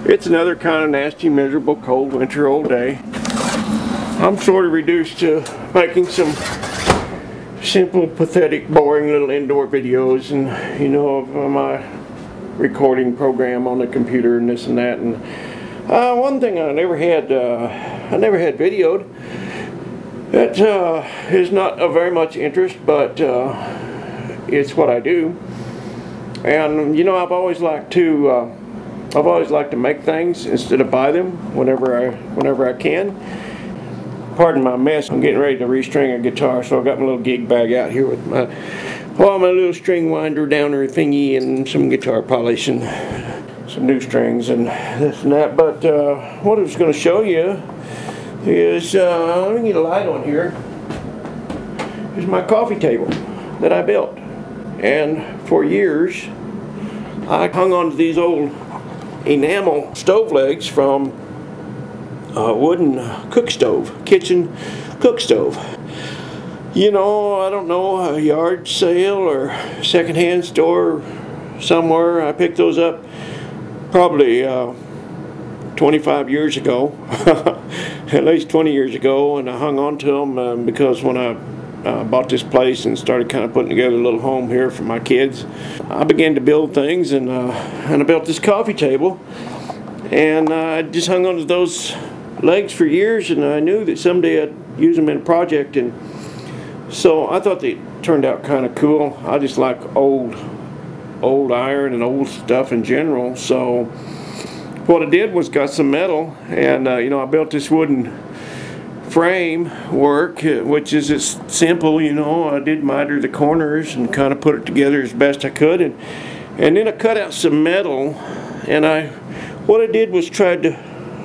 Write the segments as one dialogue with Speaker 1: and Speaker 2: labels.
Speaker 1: It's another kind of nasty, miserable, cold winter old day. I'm sort of reduced to making some simple, pathetic, boring little indoor videos, and you know, of my recording program on the computer and this and that. And one thing I never had videoed. That is not of very much interest, but it's what I do. And you know, I've always liked to make things instead of buy them whenever I can. Pardon my mess. I'm getting ready to restring a guitar, so I've got my little gig bag out here with my little string winder downer thingy and some guitar polish and some new strings and this and that. But what I was going to show you is, let me get a light on here, is my coffee table that I built. And for years I hung on to these old enamel stove legs from a wooden cook stove, kitchen cook stove. You know, I don't know, a yard sale or secondhand store somewhere. I picked those up probably 25 years ago, at least 20 years ago, and I hung on to them because when I bought this place and started kind of putting together a little home here for my kids, I began to build things, and I built this coffee table, and I just hung on to those legs for years, and I knew that someday I'd use them in a project, and so I thought they turned out kind of cool. I just like old iron and old stuff in general. So what I did was got some metal, and you know, I built this wooden frame work, which is as simple. You know, I did miter the corners and kind of put it together as best I could, and then I cut out some metal, and what I did was tried to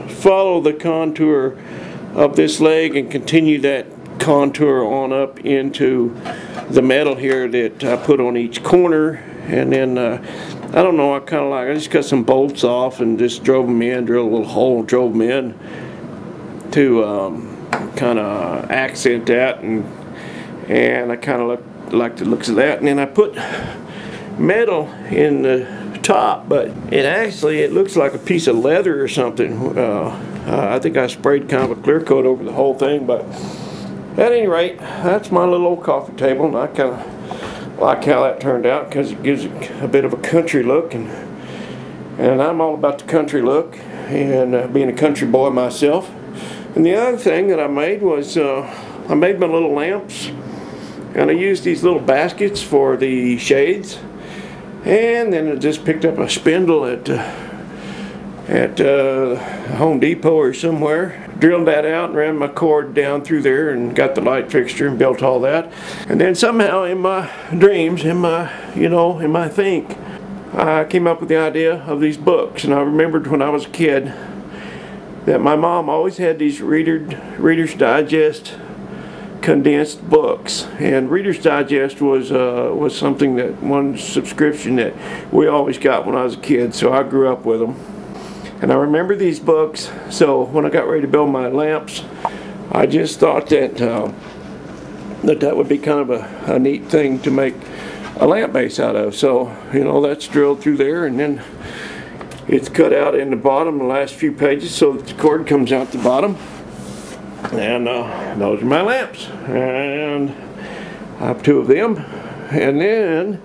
Speaker 1: follow the contour of this leg and continue that contour on up into the metal here that I put on each corner. And then I don't know, I just cut some bolts off and just drove them in, drilled a little hole, drove them in to kind of accent that, and I kind of like the looks of that. And then I put metal in the top, but it looks like a piece of leather or something. I think I sprayed kind of a clear coat over the whole thing, but at any rate, that's my little old coffee table, and I kind of like how that turned out because it gives it a bit of a country look, and I'm all about the country look, and being a country boy myself. And the other thing that I made was I made my little lamps, and I used these little baskets for the shades, and then I just picked up a spindle at Home Depot or somewhere, drilled that out and ran my cord down through there and got the light fixture and built all that. And then somehow in my dreams, in my think, I came up with the idea of these books. And I remembered when I was a kid that my mom always had these Reader's Digest condensed books, and Reader's Digest was something that, one subscription that we always got when I was a kid, so I grew up with them. And I remember these books, so when I got ready to build my lamps, I just thought that that would be kind of a neat thing to make a lamp base out of. So, you know, that's drilled through there, and then it's cut out in the bottom, the last few pages, so that the cord comes out the bottom. And those are my lamps, and I have two of them. And then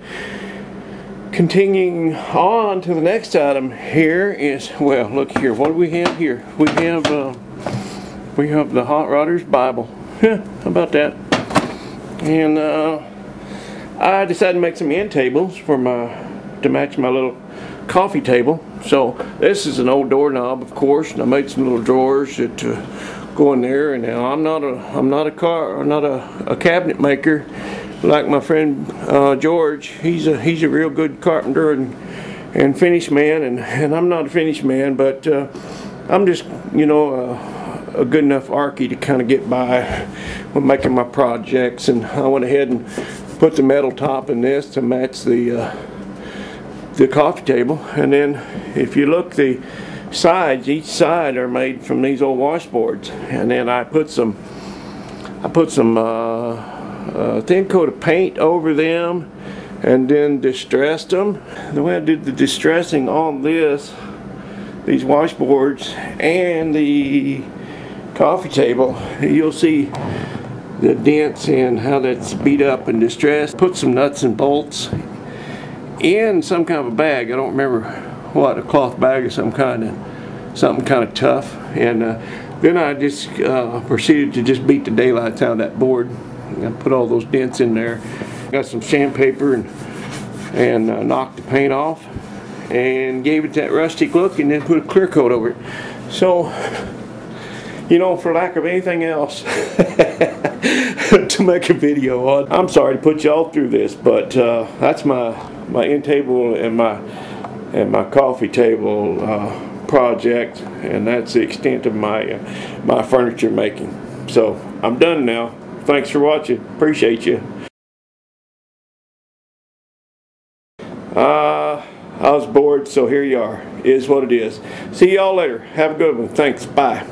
Speaker 1: continuing on to the next item here is, well, look here, what do we have here? We have the Hot Rodders Bible. Yeah, how about that? And I decided to make some end tables to match my little coffee table. So this is an old doorknob, of course, and I made some little drawers that go in there. And now I'm not a cabinet maker like my friend George. He's a real good carpenter and finish man, and I'm not a finish man, but I'm just, you know, a good enough archie to kind of get by when making my projects. And I went ahead and put the metal top in this to match the coffee table. And then if you look, the sides, each side are made from these old washboards, and then I put some thin coat of paint over them, and then distressed them. The way I did the distressing on this these washboards and the coffee table, you'll see the dents and how that's beat up and distressed. Put some nuts and bolts in some kind of a bag. I don't remember what, a cloth bag or something kind of tough. And then I just proceeded to just beat the daylights out of that board. I put all those dents in there. Got some sandpaper and knocked the paint off and gave it that rustic look, and then put a clear coat over it. So, you know, for lack of anything else to make a video on, I'm sorry to put y'all through this, but that's my end table and my coffee table project, and that's the extent of my my furniture making. So I'm done now. Thanks for watching. Appreciate you. I was bored, so here you are. It is what it is. See y'all later. Have a good one. Thanks. Bye.